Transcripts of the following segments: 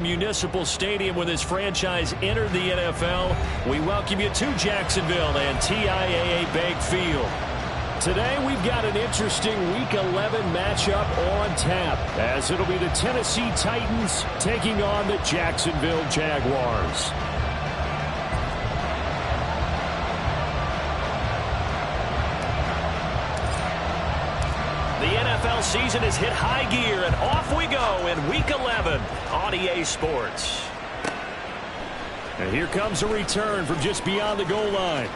Municipal Stadium when this franchise entered the NFL. We welcome you to Jacksonville and TIAA Bank Field. Today we've got an interesting Week 11 matchup on tap, as it'll be the Tennessee Titans taking on the Jacksonville Jaguars. The NFL season has hit high gear, and off we go in Week 11 on EA Sports. And here comes a return from just beyond the goal line.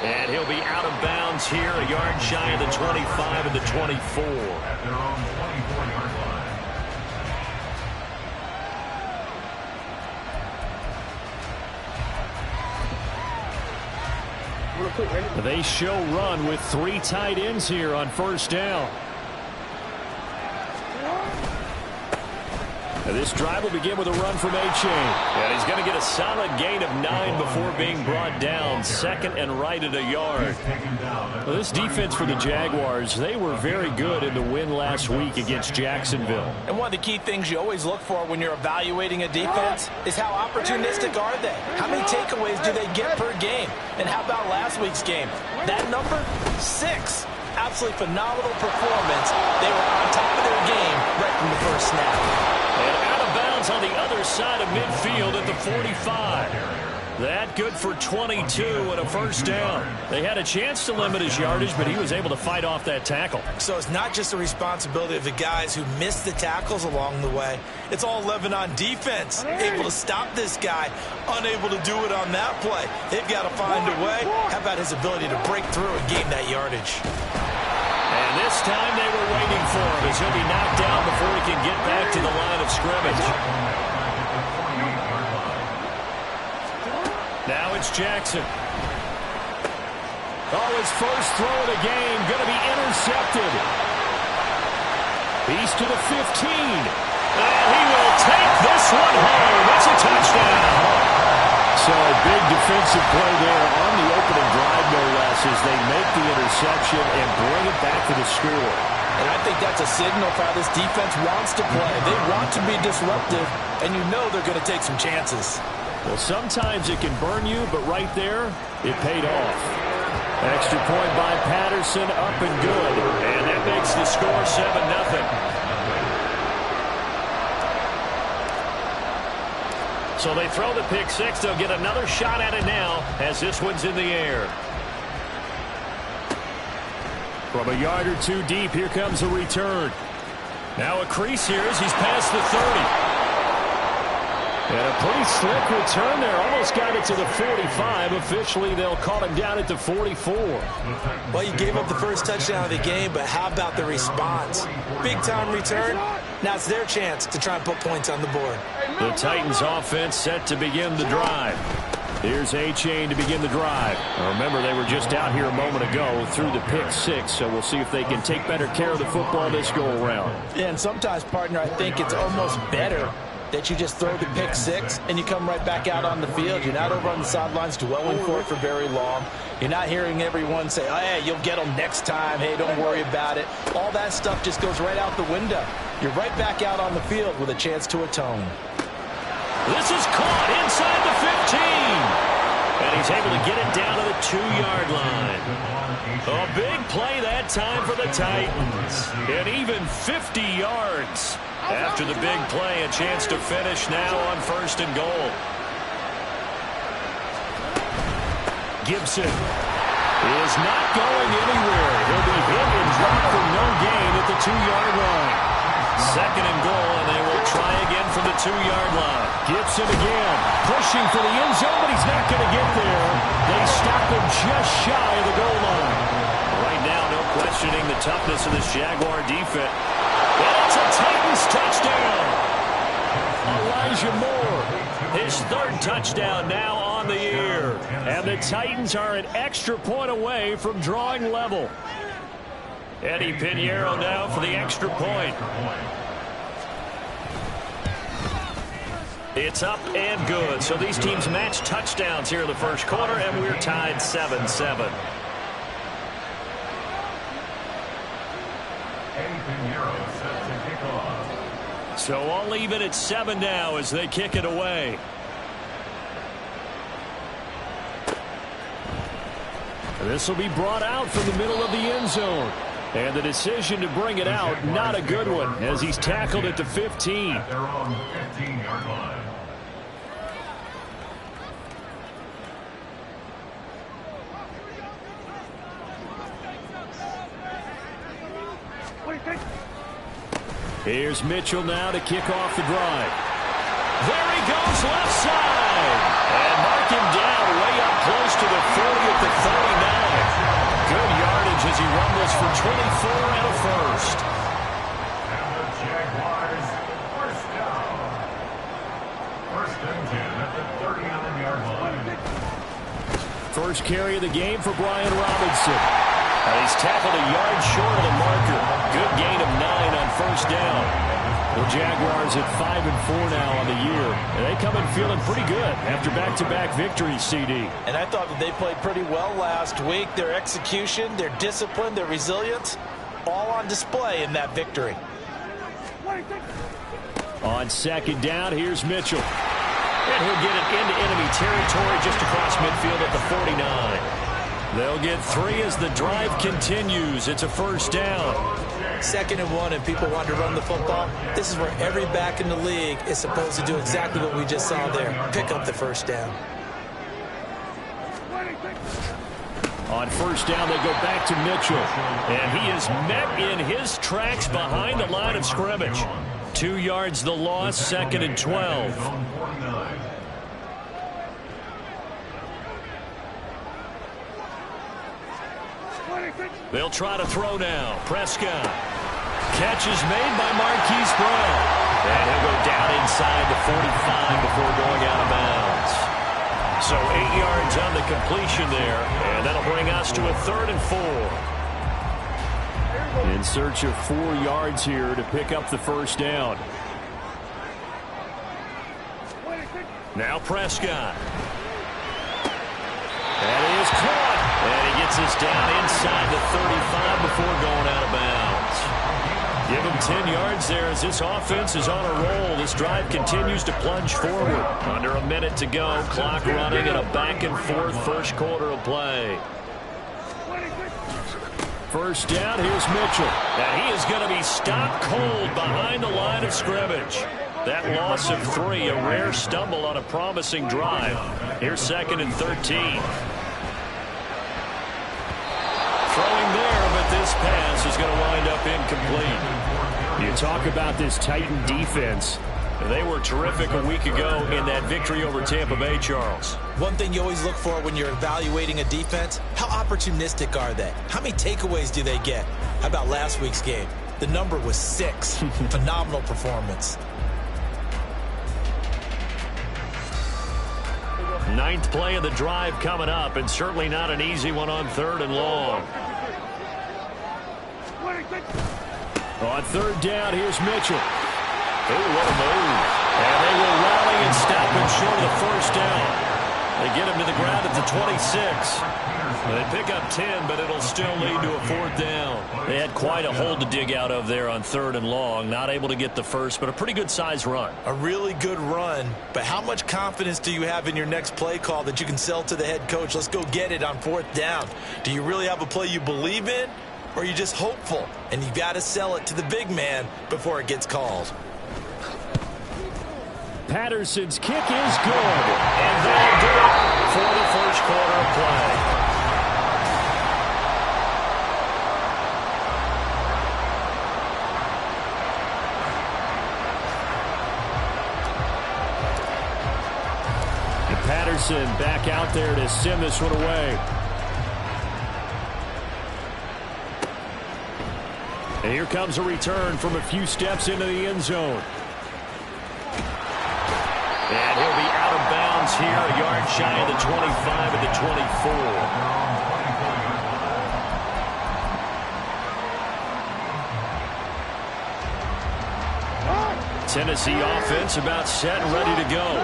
And he'll be out of bounds here, a yard shy of the 25 and the 24. At their own 24-yard line. They show run with 3 tight ends here on first down. And this drive will begin with a run from A-Chain. And he's going to get a solid gain of 9 before being brought down. Second and right at a yard. Well, this defense for the Jaguars, they were very good in the win last week against Jacksonville. And one of the key things you always look for when you're evaluating a defense is how opportunistic are they? How many takeaways do they get per game? And how about last week's game? That number? 6. Absolutely phenomenal performance. They were on top of their game right from the first snap. And out of bounds on the other side of midfield at the 45. That good for 22 and a first down. They had a chance to limit his yardage, but he was able to fight off that tackle. So it's not just the responsibility of the guys who missed the tackles along the way. It's all 11 on defense. Able to stop this guy, unable to do it on that play. They've got to find a way. How about his ability to break through and gain that yardage? And this time they were waiting for him as he'll be knocked down before he can get back to the line of scrimmage. Now it's Jackson. Oh, his first throw of the game going to be intercepted. He's to the 15. And he will take this one home. It's a touchdown. So a big defensive play there on the opening drive, no less, as they make the interception and bring it back to the score. And I think that's a signal for how this defense wants to play. They want to be disruptive, and you know they're going to take some chances. Well, sometimes it can burn you, but right there, it paid off. Extra point by Patterson, up and good. And that makes the score 7-0. So they throw the pick six. They'll get another shot at it now as this one's in the air. From a yard or two deep, here comes a return. Now a crease here as he's past the 30. And a pretty slick return there. Almost got it to the 45. Officially, they'll call him down at the 44. Well, you gave up the first touchdown of the game, but how about the response? Big-time return. Now it's their chance to try and put points on the board. The Titans offense set to begin the drive. Here's A-Chain to begin the drive. Now remember, they were just out here a moment ago through the pick six, so we'll see if they can take better care of the football this go-around. Yeah, and sometimes, partner, I think it's almost better that you just throw the pick six and you come right back out on the field. You're not over on the sidelines dwelling for it for very long. You're not hearing everyone say, oh, hey, you'll get them next time. Hey, don't worry about it. All that stuff just goes right out the window. You're right back out on the field with a chance to atone. This is caught inside the 15. And he's able to get it down to the 2-yard line. A big play that time for the Titans. And even 50 yards. After the big play, a chance to finish now on first and goal. Gibson is not going anywhere. He'll be hit and dropped for no gain at the 2-yard line. Second and goal, and they will try again from the 2-yard line. Gibson again, pushing for the end zone, but he's not going to get there. They stop him just shy of the goal line. Right now, no questioning the toughness of this Jaguar defense. And it's a Titans touchdown. Elijah Moore, his 3rd touchdown now on the year. And the Titans are an extra point away from drawing level. Eddie Pinheiro now for the extra point. It's up and good. So these teams match touchdowns here in the first quarter, and we're tied 7-7. So I'll leave it at 7 now as they kick it away. This will be brought out from the middle of the end zone. And the decision to bring it out, not a good one, as he's tackled at the 15. At their own 15-yard line. Here's Mitchell now to kick off the drive. There he goes, left side. And mark him down way up close to the 40 at the 39. Good yardage as he rumbles for 24 and a first. And the Jaguars, first down. First and 10 at the 39-yard line. First carry of the game for Brian Robinson. He's tackled a yard short of the marker. Good gain of 9 on first down. The Jaguars at 5-4 now on the year. And they come in feeling pretty good after back-to-back victories, CD. And I thought that they played pretty well last week. Their execution, their discipline, their resilience, all on display in that victory. On second down, here's Mitchell. And he'll get it into enemy territory just across midfield at the 49. They'll get 3 as the drive continues. It's a first down. 2nd and 1, and people want to run the football. This is where every back in the league is supposed to do exactly what we just saw there. Pick up the first down. On first down, they go back to Mitchell. And he is met in his tracks behind the line of scrimmage. 2 yards the loss, 2nd and 12. They'll try to throw now. Prescott. Catch is made by Marquise Brown. And he'll go down inside the 45 before going out of bounds. So 8 yards on the completion there. And that'll bring us to a 3rd and 4. In search of 4 yards here to pick up the first down. Now Prescott. That is caught. And he gets us down inside the 35 before going out of bounds. Give him 10 yards there as this offense is on a roll. This drive continues to plunge forward. Under a minute to go. Clock running and a back-and-forth first quarter of play. First down, here's Mitchell. And he is going to be stopped cold behind the line of scrimmage. That loss of 3, a rare stumble on a promising drive. Here's 2nd and 13. Throwing there, but this pass is going to wind up incomplete. You talk about this Titan defense. They were terrific a week ago in that victory over Tampa Bay, Charles. One thing you always look for when you're evaluating a defense, how opportunistic are they? How many takeaways do they get? How about last week's game? The number was 6. Phenomenal performance. 9th play of the drive coming up, and certainly not an easy one on 3rd and long. On 3rd down, here's Mitchell. Oh, what a move. And they will rally and stop him short of the first down. They get him to the ground at the 26. They pick up 10, but it'll still lead to a 4th down. They had quite a hole to dig out of there on 3rd and long. Not able to get the first, but a pretty good-sized run. A really good run, but how much confidence do you have in your next play call that you can sell to the head coach? Let's go get it on 4th down. Do you really have a play you believe in, or are you just hopeful? And you got to sell it to the big man before it gets called. Patterson's kick is good. And that'll do it for the first quarter of play. And Patterson back out there to send this one away. And here comes a return from a few steps into the end zone. And he'll be out of bounds here, a yard shy of the 25 at the 24. Tennessee offense about set and ready to go.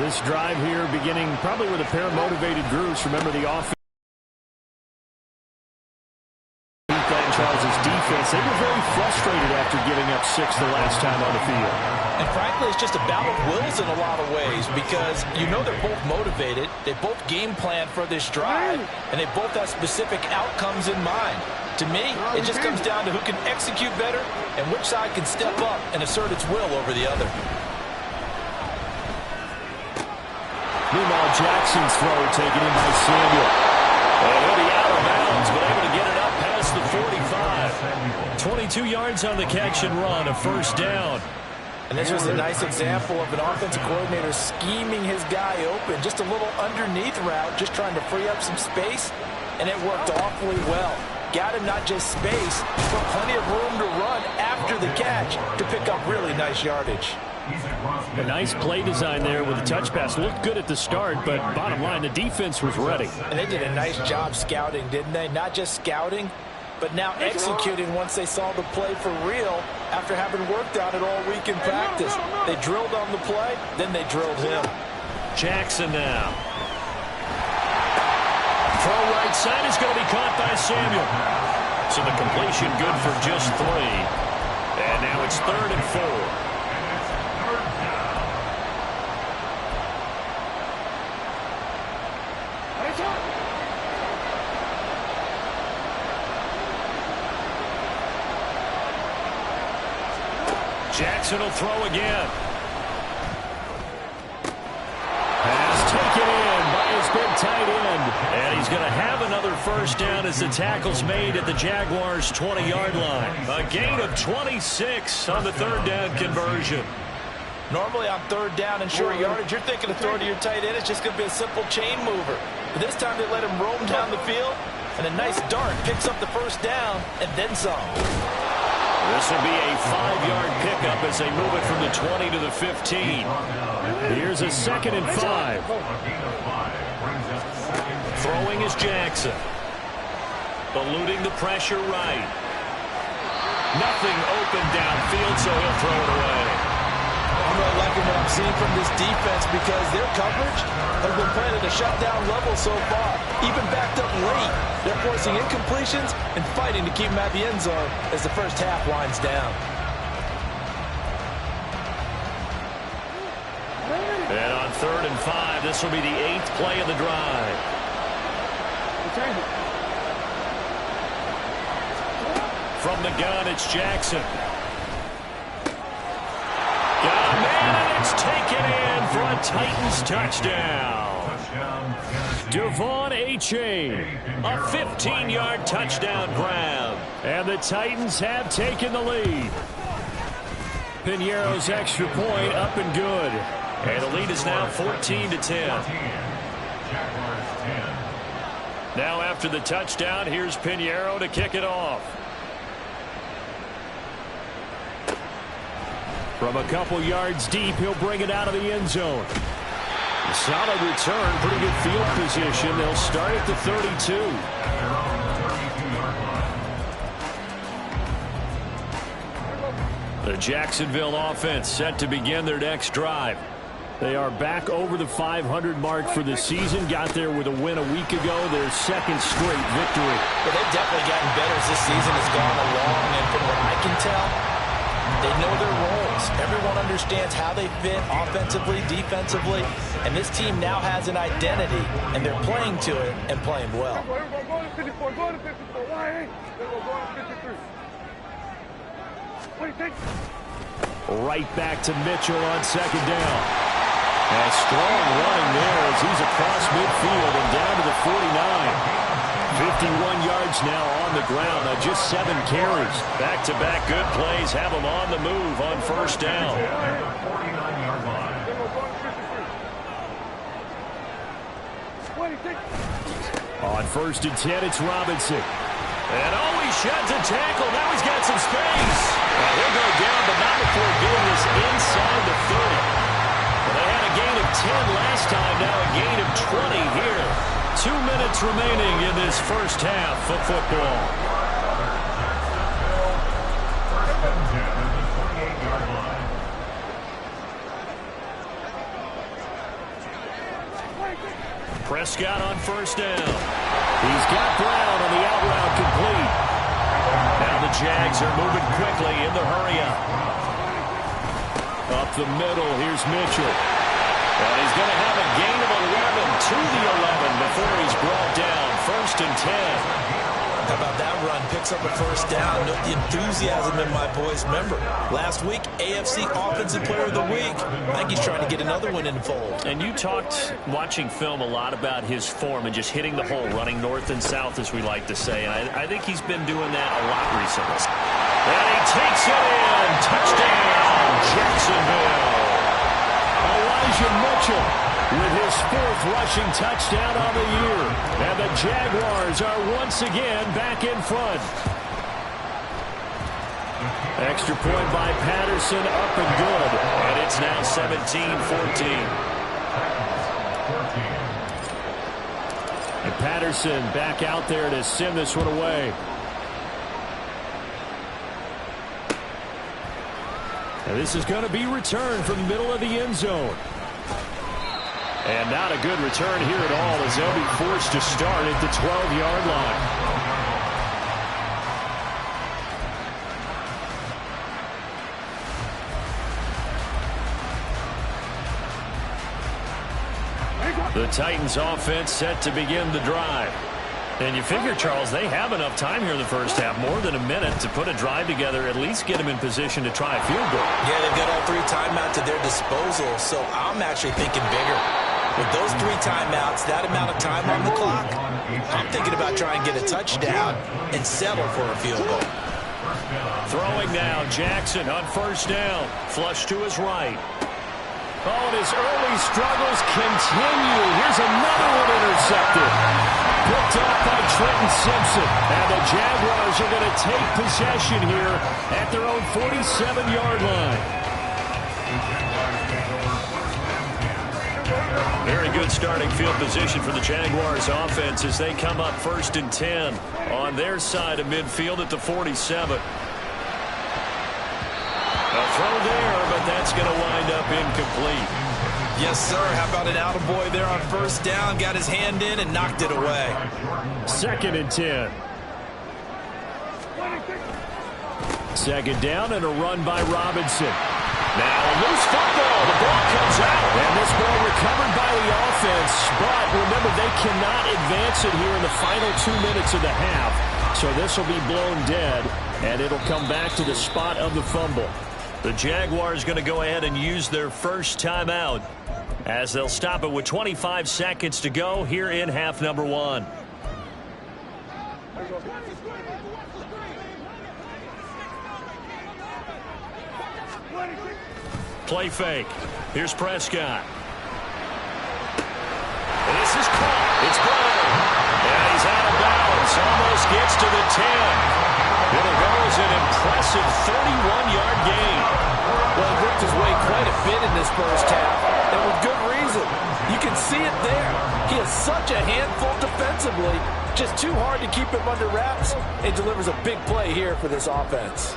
This drive here beginning probably with a pair of motivated groups. Remember the offense. Charles's defense defense. They were very frustrated after giving up 6 the last time on the field. And frankly, it's just a battle of wills in a lot of ways because you know they're both motivated. They both game plan for this drive, and they both have specific outcomes in mind. To me, it just comes down to who can execute better and which side can step up and assert its will over the other. Meanwhile, Jackson's throw taken in by Samuel. And he'll be out of bounds, but able to get it up past the 45. 22 yards on the catch and run, a first down. And this was a nice example of an offensive coordinator scheming his guy open. Just a little underneath route, just trying to free up some space, and it worked awfully well. Got him not just space, but plenty of room to run after the catch to pick up really nice yardage. A nice play design there with a touch pass. Looked good at the start, but bottom line, the defense was ready. And they did a nice job scouting, didn't they? Not just scouting, but now executing once they saw the play for real after having worked on it all week in practice. They drilled on the play, then they drilled him. Jackson now. Throw right side is going to be caught by Samuel. So the completion good for just 3. And now it's 3rd and 4. Jackson will throw again. Pass taken in by his big tight end. And he's going to have another first down as the tackle's made at the Jaguars' 20-yard line. A gain of 26 on the 3rd down conversion. Normally on 3rd down and short yardage, you're thinking of throwing to your tight end. It's just going to be a simple chain mover. But this time they let him roam down the field, and a nice dart picks up the first down and then some. This will be a 5-yard pickup as they move it from the 20 to the 15. Here's a 2nd and 5. Throwing is Jackson. Eluding the pressure right. Nothing open downfield, so he'll throw it away. I'm really liking what I'm seeing from this defense because their coverage has been playing at a shutdown level so far. Even backed up late, they're forcing incompletions and fighting to keep them at the end zone as the first half winds down. And on 3rd and 5, this will be the 8th play of the drive. From the gun, it's Jackson. Got a man, and it's taken in for a Titans touchdown. Devon Achane, a 15-yard touchdown grab. And the Titans have taken the lead. Piñeiro's extra point up and good. And the lead is now 14-10. Now after the touchdown, here's Piñeiro to kick it off. From a couple yards deep, he'll bring it out of the end zone. A solid return, pretty good field position. They'll start at the 32. The Jacksonville offense set to begin their next drive. They are back over the 500 mark for the season. Got there with a win a week ago, their 2nd straight victory. Well, they've definitely gotten better as this season has gone along, and from what I can tell, they know their roles. Everyone understands how they fit offensively, defensively, and this team now has an identity, and they're playing to it and playing well. Right back to Mitchell on 2nd down. A strong running there as he's across midfield and down to the 49. 51 yards now on the ground on just 7 carries. Back-to-back good plays have him on the move on 1st down. On 1st and 10, it's Robinson. And he sheds a tackle. Now he's got some space. Well, he'll go down, but not before doing this inside the 30. Well, they had a gain of 10 last time, now a gain of 20 here. 2 minutes remaining in this first half of football. Prescott on 1st down. He's got Brown on the out route complete. Now the Jags are moving quickly in the hurry-up. Up the middle, here's Mitchell. And he's going to have a gain of 11 to the 11 before he's brought down. 1st and 10. How about that run? Picks up a first down. Note the enthusiasm in my voice. Remember, last week, AFC Offensive Player of the Week. I think he's trying to get another one in the fold. And you talked, watching film, a lot about his form and just hitting the hole, running north and south, as we like to say. And I think he's been doing that a lot recently. And he takes it in. Touchdown, Jacksonville. Elijah Mitchell with his 4th rushing touchdown on the year. And the Jaguars are once again back in front. Extra point by Patterson, up and good. And it's now 17-14. And Patterson back out there to send this one away. And this is going to be returned from the middle of the end zone. And not a good return here at all, as they'll be forced to start at the 12-yard line. The Titans offense set to begin the drive. And you figure, Charles, they have enough time here in the first half, more than a minute, to put a drive together, at least get them in position to try a field goal. Yeah, they've got all 3 timeouts at their disposal, so I'm actually thinking bigger. With those 3 timeouts, that amount of time on the clock, I'm thinking about trying to get a touchdown and settle for a field goal. Throwing now, Jackson on 1st down. Flush to his right. Oh, and his early struggles continue. Here's another one intercepted. Picked up by Trenton Simpson. And the Jaguars are going to take possession here at their own 47-yard line. Very good starting field position for the Jaguars offense as they come up 1st and 10 on their side of midfield at the 47. A throw there, but that's going to wind up incomplete. Yes, sir. How about an attaboy there on 1st down? Got his hand in and knocked it away. 2nd and 10. 2nd down and a run by Robinson. Now a loose football. The ball comes out. And this ball recovered by the offense. But remember, they cannot advance it here in the final 2 minutes of the half. So this will be blown dead, and it'll come back to the spot of the fumble. The Jaguars going to go ahead and use their first timeout as they'll stop it with 25 seconds to go here in half number 1. Play fake. Here's Prescott. And this is caught. It's blown. And he's out of bounds. Almost gets to the 10. It'll go as an impressive 31-yard gain. Well, he worked his way quite a bit in this first half, and with good reason. You can see it there. He is such a handful defensively. Just too hard to keep him under wraps. It delivers a big play here for this offense.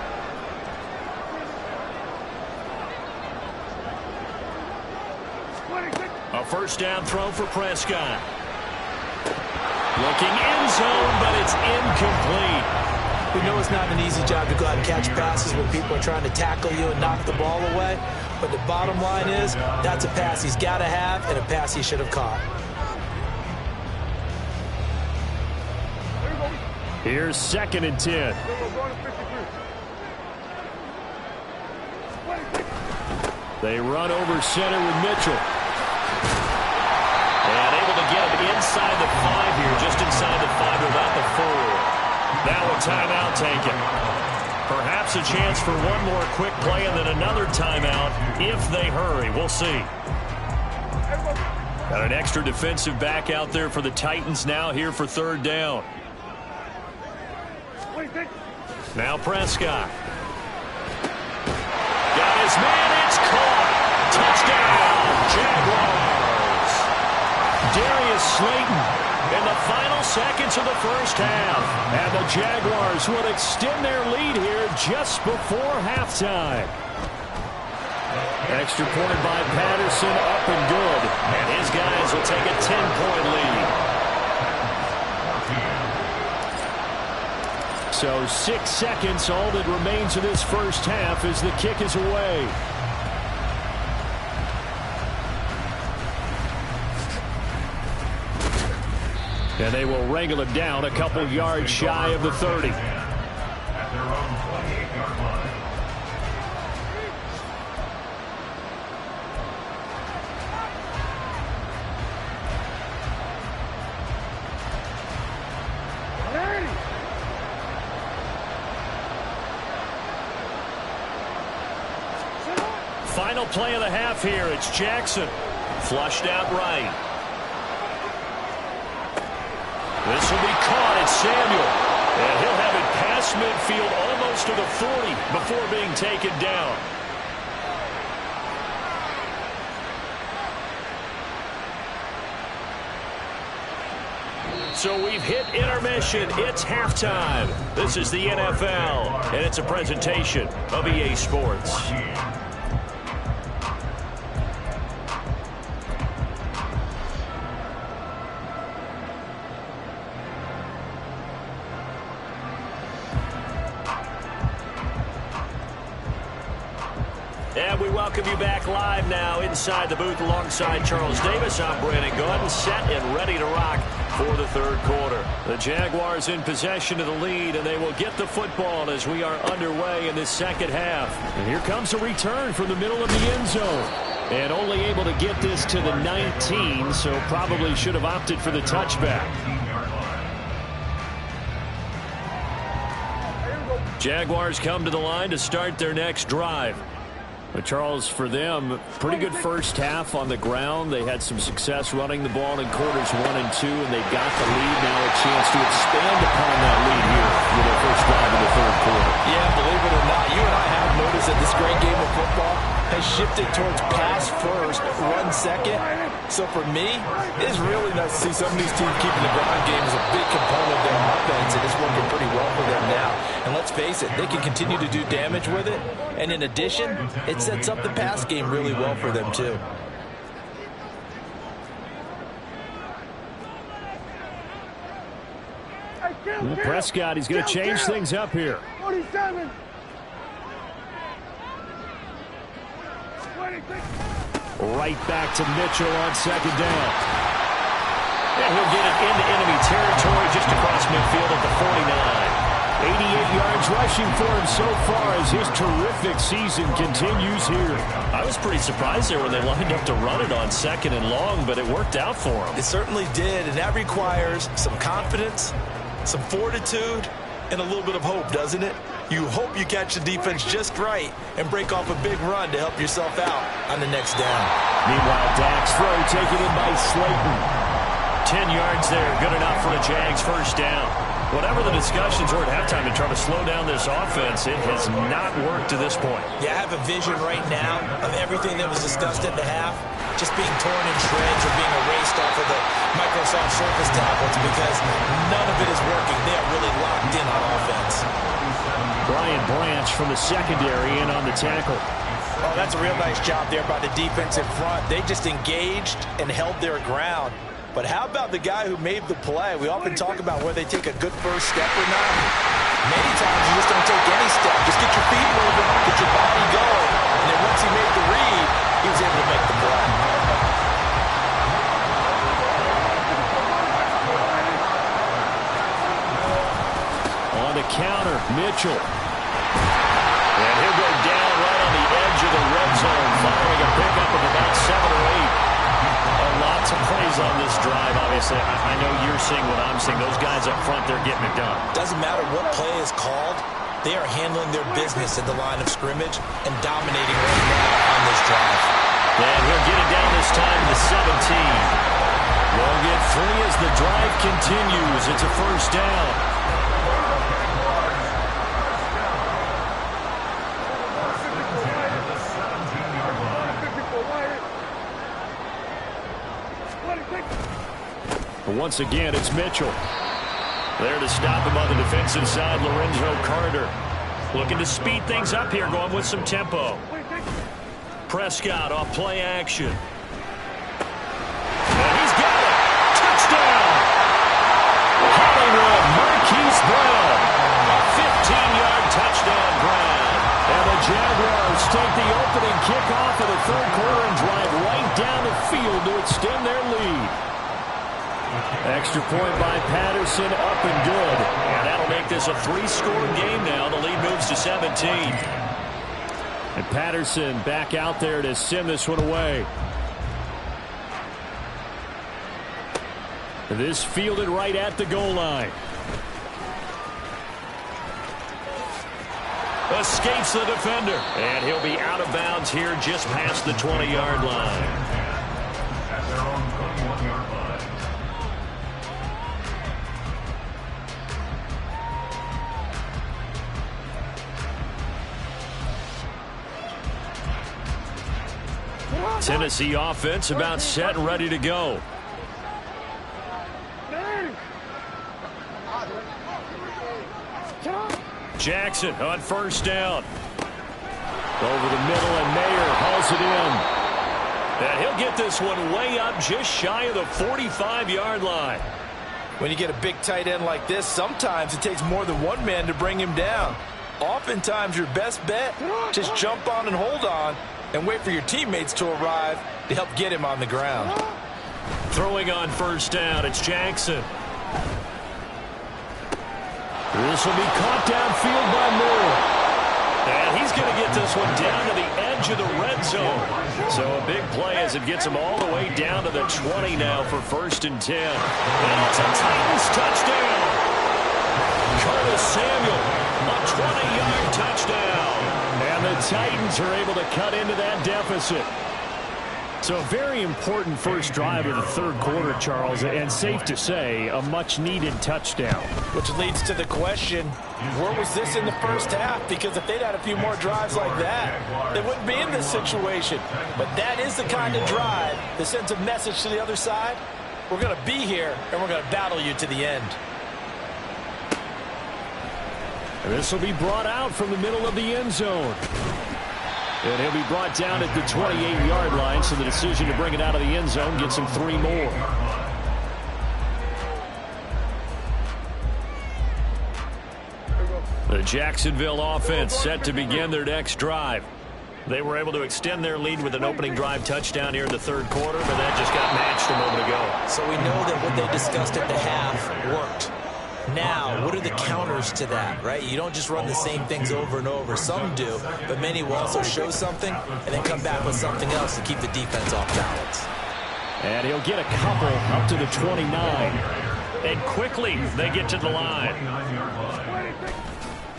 A 1st down throw for Prescott. Looking end zone, but it's incomplete. We know it's not an easy job to go out and catch passes when people are trying to tackle you and knock the ball away. But the bottom line is, that's a pass he's got to have and a pass he should have caught. Here's 2nd and 10. They run over center with Mitchell. And able to get him inside the 5 here, just inside the 5 without the 4. Now a timeout taken. Perhaps a chance for one more quick play and then another timeout if they hurry. We'll see. Got an extra defensive back out there for the Titans now here for 3rd down. Now Prescott. Got his man. It's caught. Touchdown, Jaguars. Darius Slayton in the final seconds of the first half. And the Jaguars will extend their lead here just before halftime. Extra point by Patterson, up and good. And his guys will take a 10-point lead. So 6 seconds, all that remains of this first half as the kick is away. And they will wrangle him down a couple yards shy of the 30. At their own 28-yard line. Final play of the half here. It's Jackson. Flushed out right. This will be caught. It's Samuel. And he'll have it past midfield almost to the 40 before being taken down. So we've hit intermission. It's halftime. This is the NFL, and it's a presentation of EA Sports. And we welcome you back live now inside the booth alongside Charles Davis. I'm Brandon Gaudin, set and ready to rock for the third quarter. The Jaguars in possession of the lead, and they will get the football as we are underway in this second half. And here comes a return from the middle of the end zone. And only able to get this to the 19, so probably should have opted for the touchback. Jaguars come to the line to start their next drive. But Charles, for them, pretty good first half on the ground. They had some success running the ball in quarters 1 and 2, and they got the lead. Now a chance to expand upon that lead here with their first drive in the third quarter. Yeah, believe it or not, you and I have noticed that this great game of football has shifted towards pass first, run second. So for me, it's really nice to see some of these teams keeping the ground game as a big component of their offense, and it's working pretty well for them now. And let's face it, they can continue to do damage with it. And in addition, it sets up the pass game really well for them too. Well, Prescott, he's going to change things up here. 47. Right back to Mitchell on second down. And he'll get it into enemy territory just across midfield at the 49. 88 yards rushing for him so far as his terrific season continues here. I was pretty surprised there when they lined up to run it on second and long, but it worked out for him. It certainly did, and that requires some confidence, some fortitude, and a little bit of hope, doesn't it? You hope you catch the defense just right and break off a big run to help yourself out on the next down. Meanwhile, Dak's throw taken in by Slayton. 10 yards there, good enough for the Jags' first down. Whatever the discussions were at halftime to try to slow down this offense, it has not worked to this point. Yeah, I have a vision right now of everything that was discussed at the half just being torn in shreds or being erased off of the Microsoft Surface tablets because none of it is working. They are really locked in on offense. Brian Branch from the secondary in on the tackle. Oh, that's a real nice job there by the defensive front. They just engaged and held their ground. But how about the guy who made the play? We often talk about whether they take a good first step or not. Many times you just don't take any step. Just get your feet moving, get your body going. And then once he made the read, he was able to make the play. On the counter, Mitchell. And he'll go down right on the edge of the red zone, following a pickup of about 7 or 8. Lots of plays on this drive, obviously. I know you're seeing what I'm seeing. Those guys up front, they're getting it done. Doesn't matter what play is called. They are handling their business at the line of scrimmage and dominating right now on this drive. And he'll get it down this time to 17. They'll get 3 as the drive continues. It's a first down. Once again, it's Mitchell. There to stop him on the defensive side, Lorenzo Carter. Looking to speed things up here, going with some tempo. Prescott off play action. And he's got it. Touchdown! Hollywood, Marquise Brown. A take the opening kickoff of the third quarter and drive right down the field to extend their lead. Extra point by Patterson, up and good. And that'll make this a 3-score game now. The lead moves to 17. And Patterson back out there to send this one away. This fielded right at the goal line. Escapes the defender. And he'll be out of bounds here just past the 20-yard line. At their own 21-yard line. Tennessee offense about set and ready to go. Jackson on first down. Over the middle, and Mayer hauls it in. And he'll get this one way up just shy of the 45-yard line. When you get a big tight end like this, sometimes it takes more than one man to bring him down. Oftentimes, your best bet, just jump on and hold on and wait for your teammates to arrive to help get him on the ground. Throwing on first down, it's Jackson. This will be caught downfield by Moore. And he's going to get this one down to the edge of the red zone. So a big play as it gets him all the way down to the 20 now for 1st and 10. And it's a Titans touchdown. Curtis Samuel, a 20-yard touchdown. And the Titans are able to cut into that deficit. So a very important first drive of the third quarter, Charles, and safe to say, a much-needed touchdown. Which leads to the question, where was this in the first half? Because if they'd had a few more drives like that, they wouldn't be in this situation. But that is the kind of drive that sends a message to the other side. We're going to be here, and we're going to battle you to the end. And this will be brought out from the middle of the end zone. And he'll be brought down at the 28-yard line, so the decision to bring it out of the end zone gets him 3 more. The Jacksonville offense set to begin their next drive. They were able to extend their lead with an opening drive touchdown here in the third quarter, but that just got matched a moment ago. So we know that what they discussed at the half worked. Now, what are the counters to that, right? You don't just run the same things over and over. Some do, but many will also show something and then come back with something else to keep the defense off balance. And he'll get a couple up to the 29. And quickly, they get to the line.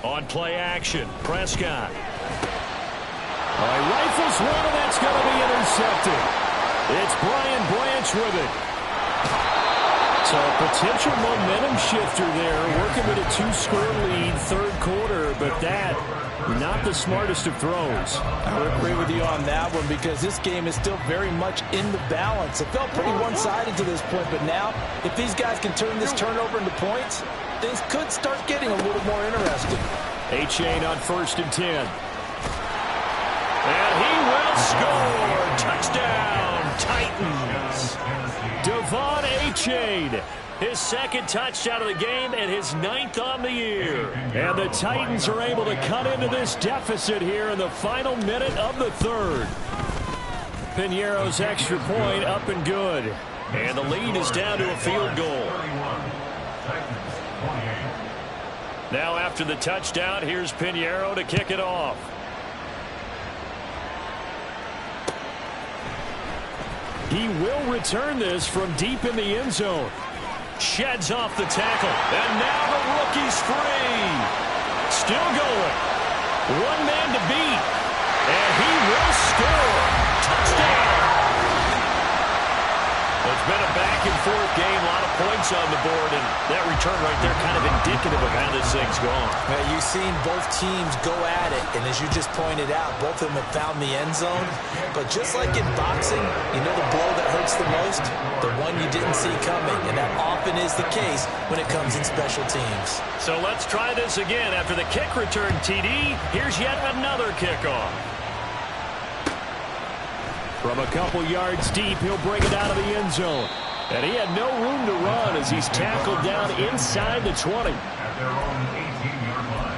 On play action, Prescott. All right, rifles one, and that's going to be intercepted. It's Brian Branch with it. So a potential momentum shifter there, working with a 2-score lead, third quarter, but that, not the smartest of throws. I would agree with you on that one because this game is still very much in the balance. It felt pretty one-sided to this point, but now, if these guys can turn this turnover into points, things could start getting a little more interesting. A-Chain on 1st and 10. And he will score! Touchdown, Titans! Devon A-Chain, his 2nd touchdown of the game and his 9th on the year. And the Titans are able to cut into this deficit here in the final minute of the third. Piñeiro's extra point up and good. And the lead is down to a field goal. Now after the touchdown, here's Piñeiro to kick it off. He will return this from deep in the end zone. Sheds off the tackle. And now the rookie's free. Still going. One man to beat. And he will score. Touchdown. It's been a back-and-forth game. A lot of points on the board. And that return right there kind of indicative of how this thing's gone. Now, you've seen both teams go at it. And as you just pointed out, both of them have found the end zone. But just like in boxing, you know the blow that hurts the most? The one you didn't see coming. And that often is the case when it comes in special teams. So let's try this again. After the kick return, TD, here's yet another kickoff. From a couple yards deep, he'll bring it out of the end zone. And he had no room to run as he's tackled down inside the 20. At their own 18-yard line.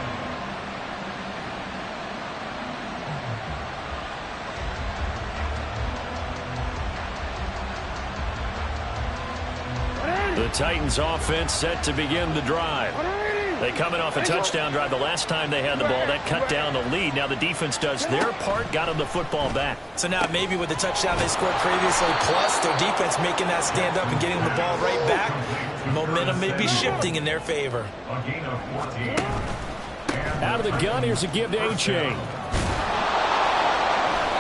The Titans offense set to begin the drive. They coming off a touchdown drive. The last time they had the ball, that cut down the lead. Now the defense does their part, got them the football back. So now maybe with the touchdown they scored previously, plus their defense making that stand up and getting the ball right back, momentum may be shifting in their favor. Out of the gun, here's a give to A-Chain.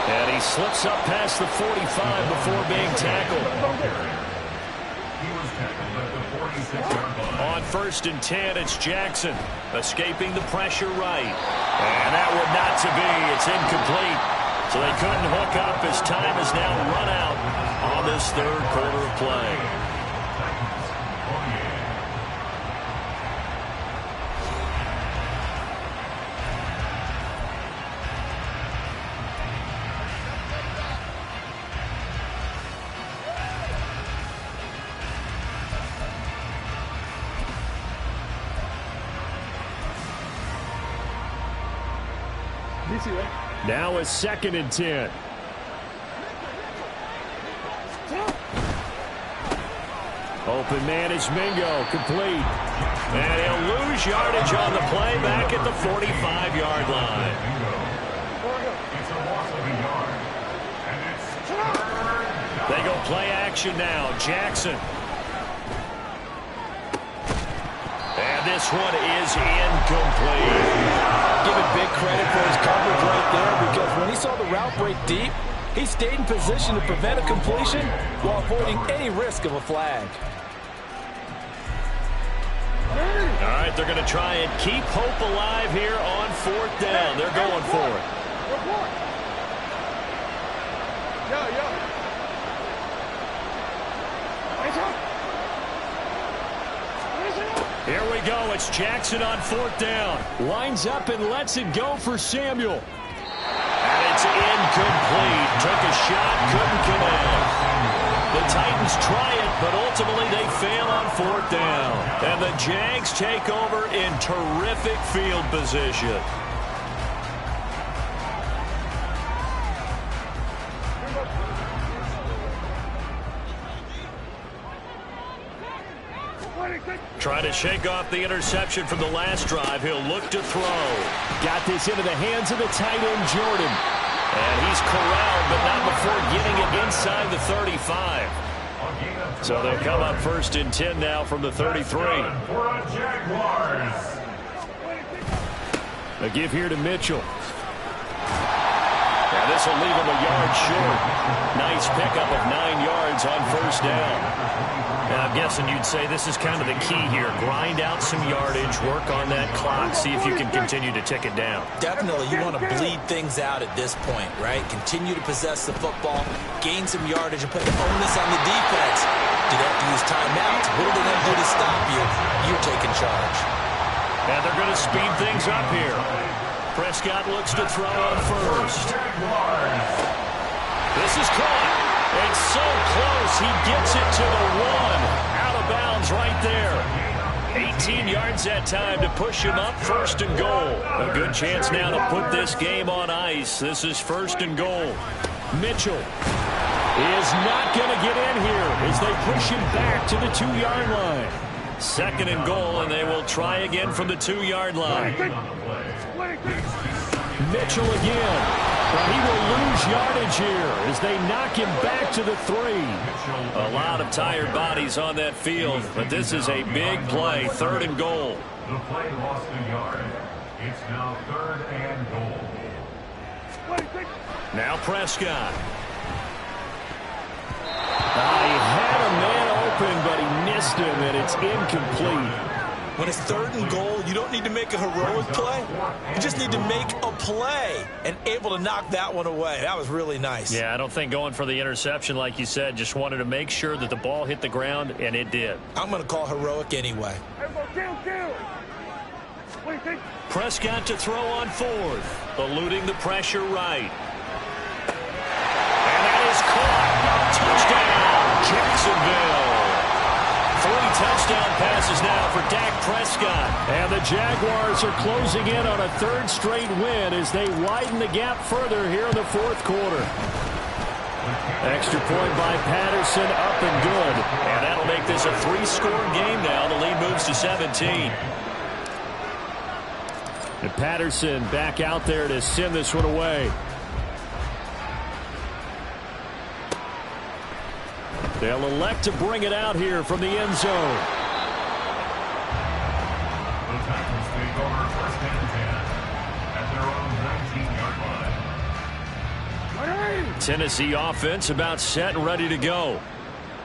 And he slips up past the 45 before being tackled. On 1st and 10, it's Jackson escaping the pressure right. And that one not to be. It's incomplete. So they couldn't hook up as time has now run out on this third quarter of play. Now it's 2nd and 10. Open man is Mingo, complete. And he'll lose yardage on the play back at the 45-yard line. They go play action now. Jackson. And this one is incomplete. Give it big credit for his coverage right there, because when he saw the route break deep, he stayed in position to prevent a completion while avoiding any risk of a flag. All right, they're going to try and keep hope alive here on 4th down. They're going for it. Here we go. It's Jackson on 4th down. Lines up and lets it go for Samuel. And it's incomplete. Took a shot, couldn't connect. The Titans try it, but ultimately they fail on 4th down. And the Jags take over in terrific field position. Trying to shake off the interception from the last drive. He'll look to throw. Got this into the hands of the tight end, Jordan. And he's corralled, but not before getting it inside the 35. So they come up 1st and 10 now from the 33. A give here to Mitchell. Now this will leave him a yard short. Nice pickup of 9 yards on 1st down. Now, I'm guessing you'd say this is kind of the key here. Grind out some yardage, work on that clock, see if you can continue to tick it down. Definitely, you want to bleed things out at this point, right? Continue to possess the football, gain some yardage, and put the onus on the defense. Do they have to use timeouts? What are they going to do to stop you? You're taking charge. And they're going to speed things up here. Prescott looks to throw on 1st. This is caught. It's so close. He gets it to the 1. Out of bounds right there. 18 yards that time to push him up 1st and goal. A good chance now to put this game on ice. This is 1st and goal. Mitchell is not going to get in here as they push him back to the 2-yard line. 2nd and goal, and they will try again from the 2-yard line. Mitchell again. But he will lose yardage here as they knock him back to the 3. A lot of tired bodies on that field, but this is a big play. 3rd and goal. The play lost a yard. It's now 3rd and goal. Now Prescott. He had a man open, but he missed him, and it's incomplete. When it's 3rd and goal, you don't need to make a heroic play. You just need to make a play and able to knock that one away. That was really nice. Yeah, I don't think going for the interception, like you said, just wanted to make sure that the ball hit the ground, and it did. I'm going to call heroic anyway. Prescott to throw on 4th, eluding the pressure right. And that is caught. Touchdown, Jacksonville. 3 touchdown passes now for Dak Prescott. And the Jaguars are closing in on a 3rd straight win as they widen the gap further here in the 4th quarter. Extra point by Patterson, up and good. And that'll make this a 3-score game now. The lead moves to 17. And Patterson back out there to send this one away. They'll elect to bring it out here from the end zone. The Titans take over 1st and 10 at their own 19-yard line. Tennessee offense about set and ready to go.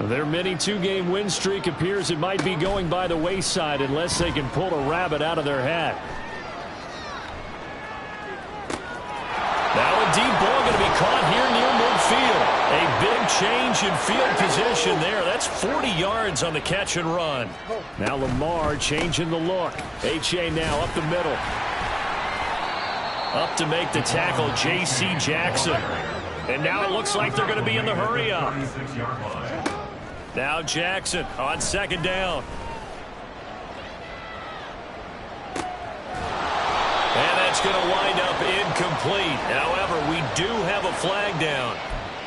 Their mini 2-game win streak appears it might be going by the wayside unless they can pull a rabbit out of their hat. Now a deep ball going to be caught here near midfield. A big change in field position there. That's 40 yards on the catch and run. Now Lamar changing the look. H.A. now up the middle. Up to make the tackle, J.C. Jackson. And now it looks like they're going to be in the hurry up. Now Jackson on 2nd down. And that's going to wind up incomplete. However, we do have a flag down.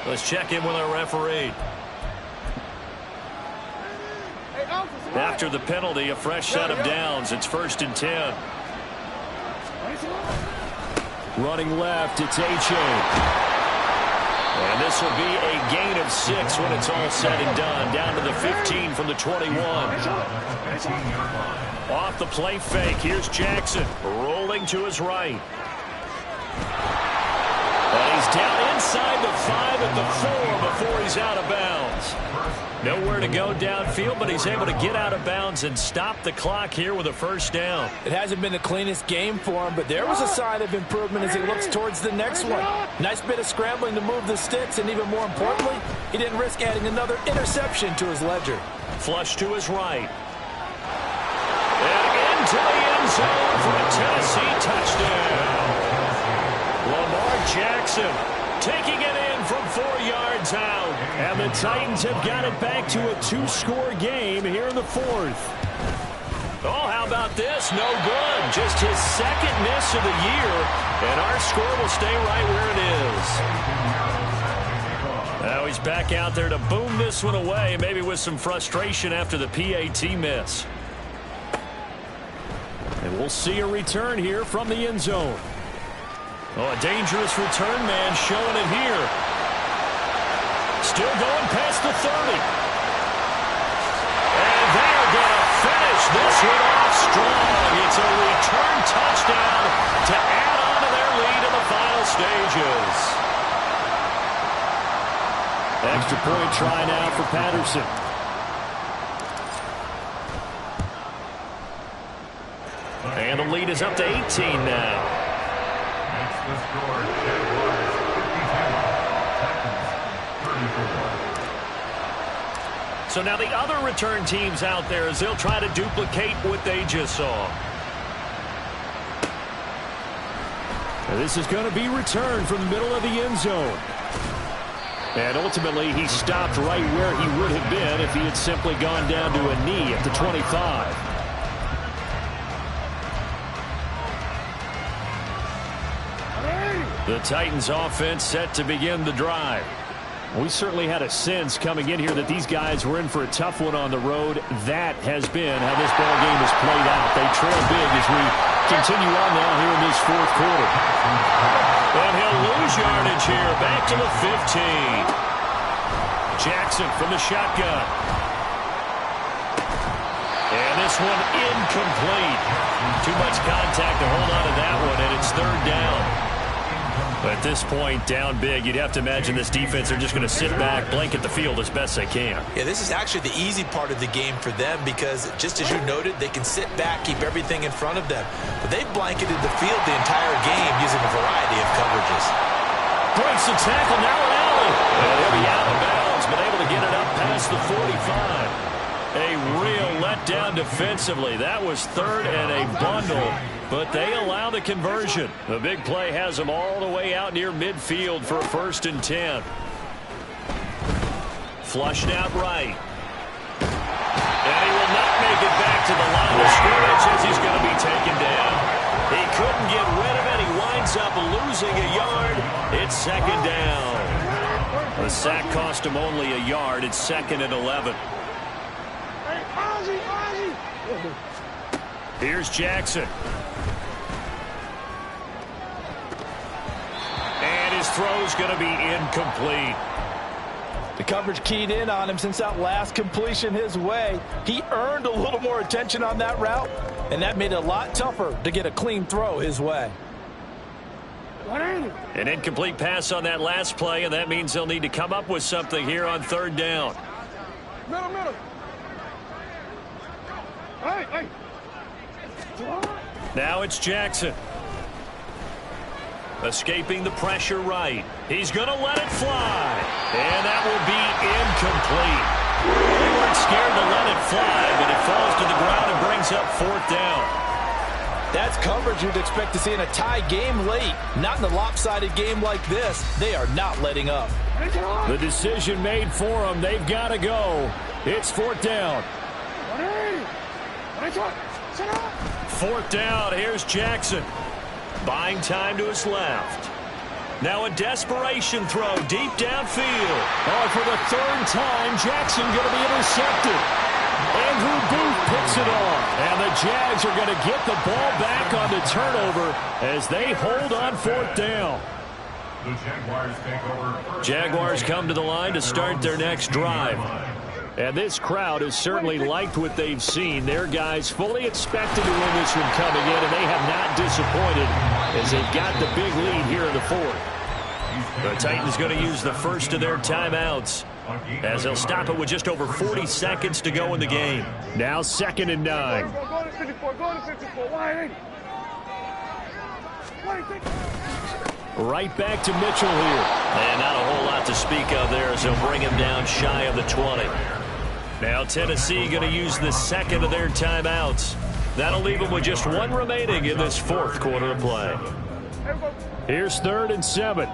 Let's check in with our referee. After the penalty, a fresh set of downs. It's 1st and 10. Running left, it's H.A. And this will be a gain of 6 when it's all said and done. Down to the 15 from the 21. Off the play fake. Here's Jackson rolling to his right. And he's down inside the 5 at the 4 before he's out of bounds. Nowhere to go downfield, but he's able to get out of bounds and stop the clock here with a 1st down. It hasn't been the cleanest game for him, but there was a sign of improvement as he looks towards the next one. Nice bit of scrambling to move the sticks, and even more importantly, he didn't risk adding another interception to his ledger. Flush to his right. And into the end zone for a Tennessee touchdown. Lamar Jackson taking it in from 4 yards out. And the Titans have got it back to a 2-score game here in the 4th. Oh, how about this? No good. Just his 2nd miss of the year. And our score will stay right where it is. Now he's back out there to boom this one away, maybe with some frustration after the PAT miss. And we'll see a return here from the end zone. Oh, a dangerous return man showing it here. Still going past the 30. And they're going to finish this one off strong. It's a return touchdown to add on to their lead in the final stages. Extra point try now for Patterson. And the lead is up to 18 now. Makes the score Jaguars 54. So now the other return teams out there as they'll try to duplicate what they just saw. And this is going to be returned from the middle of the end zone. And ultimately, he stopped right where he would have been if he had simply gone down to a knee at the 25. The Titans offense set to begin the drive. We certainly had a sense coming in here that these guys were in for a tough one on the road. That has been how this ball game has played out. They trail big as we continue on now here in this 4th quarter. And he'll lose yardage here. Back to the 15. Jackson from the shotgun. And this one incomplete. Too much contact to hold on to that one, and it's 3rd down. At this point, down big, you'd have to imagine this defense are just going to sit back, blanket the field as best they can. Yeah, this is actually the easy part of the game for them because, just as you noted, they can sit back, keep everything in front of them. But they've blanketed the field the entire game using a variety of coverages. Breaks the tackle, now an alley. And he'll be out of bounds, but able to get it up past the 45. A real letdown defensively. That was 3rd and a bundle, but they allow the conversion. The big play has them all the way out near midfield for a 1st and 10. Flushed out right. And he will not make it back to the line of scrimmage as he's going to be taken down. He couldn't get rid of it. He winds up losing a yard. It's 2nd down. The sack cost him only a yard. It's 2nd and 11. Here's Jackson. And his throw's going to be incomplete. The coverage keyed in on him since that last completion his way. He earned a little more attention on that route, and that made it a lot tougher to get a clean throw his way. An incomplete pass on that last play, and that means they'll need to come up with something here on 3rd down. Middle. Hey. Now it's Jackson. Escaping the pressure right. He's going to let it fly. And that will be incomplete. They weren't scared to let it fly, but it falls to the ground and brings up 4th down. That's coverage you'd expect to see in a tie game late. Not in a lopsided game like this. They are not letting up. The decision made for them. They've got to go. It's 4th down. 4th down. Here's Jackson. Buying time to his left. Now a desperation throw deep downfield. Oh, for the 3rd time, Jackson going to be intercepted. Andrew Booth picks it off. And the Jags are going to get the ball back on the turnover as they hold on 4th down. The Jaguars take over. Jaguars come to the line to start their next drive. And this crowd has certainly liked what they've seen. Their guys fully expected to win this one coming in, and they have not disappointed as they've got the big lead here in the 4th. The Titans going to use the first of their timeouts as they'll stop it with just over 40 seconds to go in the game. Now 2nd and 9. Right back to Mitchell here. And not a whole lot to speak of there as they'll bring him down shy of the 20. Now Tennessee going to use the 2nd of their timeouts. That'll leave them with just 1 remaining in this 4th quarter of play. Here's 3rd and 7.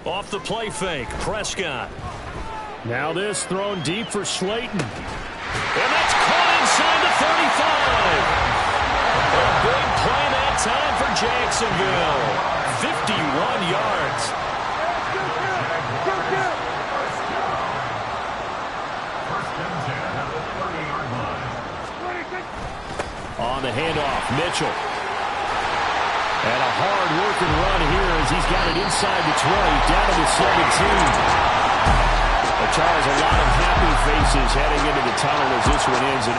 Off the play fake, Prescott. Now this thrown deep for Slayton. And that's caught inside the 35. A big play that time for Jacksonville. 51 yards. On the handoff, Mitchell. And a hard-working run here as he's got it inside the 20, down to the 17. Charles, a lot of happy faces heading into the tunnel as this one ends. And